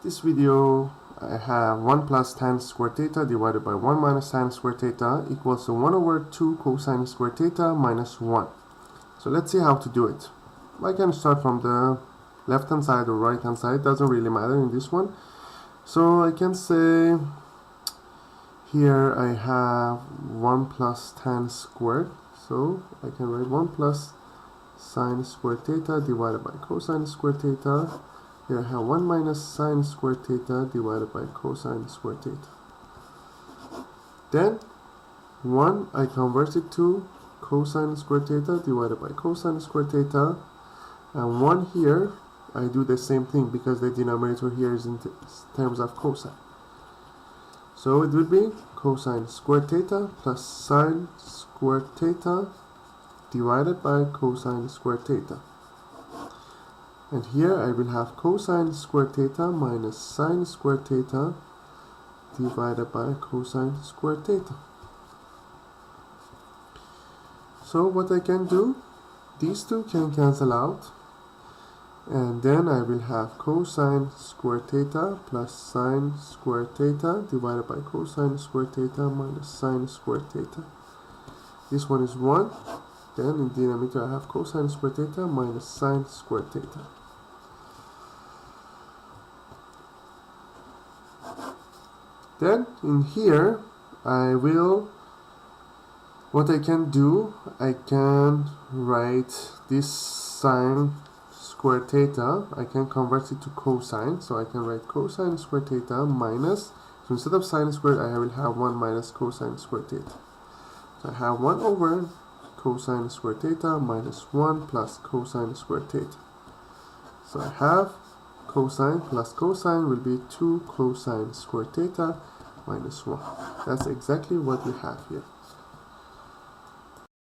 This video I have 1 plus tan squared theta divided by 1 minus tan squared theta equals to 1 over 2 cosine squared theta minus 1. So let's see how to do it. I can start from the left hand side or right hand side, doesn't really matter in this one. So I can say here I have 1 plus tan squared, so I can write 1 plus sine squared theta divided by cosine squared theta. Here I have 1 minus sine squared theta divided by cosine squared theta. Then 1 I convert it to cosine squared theta divided by cosine squared theta, and 1 here I do the same thing because the denominator here is in terms of cosine. So it will be cosine squared theta plus sine squared theta divided by cosine squared theta. And here I will have cosine squared theta minus sine squared theta divided by cosine squared theta. So what I can do, these two can cancel out, and then I will have cosine squared theta plus sine squared theta divided by cosine squared theta minus sine squared theta. This one is 1. Then in the denominator I have cosine squared theta minus sine squared theta. Then in here what I can do, I can write this sine squared theta, I can convert it to cosine, so I can write cosine squared theta minus, so instead of sine squared I will have 1 minus cosine squared theta. So I have 1 over cosine squared theta minus 1 plus cosine squared theta. So I have cosine plus cosine will be 2 cosine squared theta minus 1. That's exactly what we have here.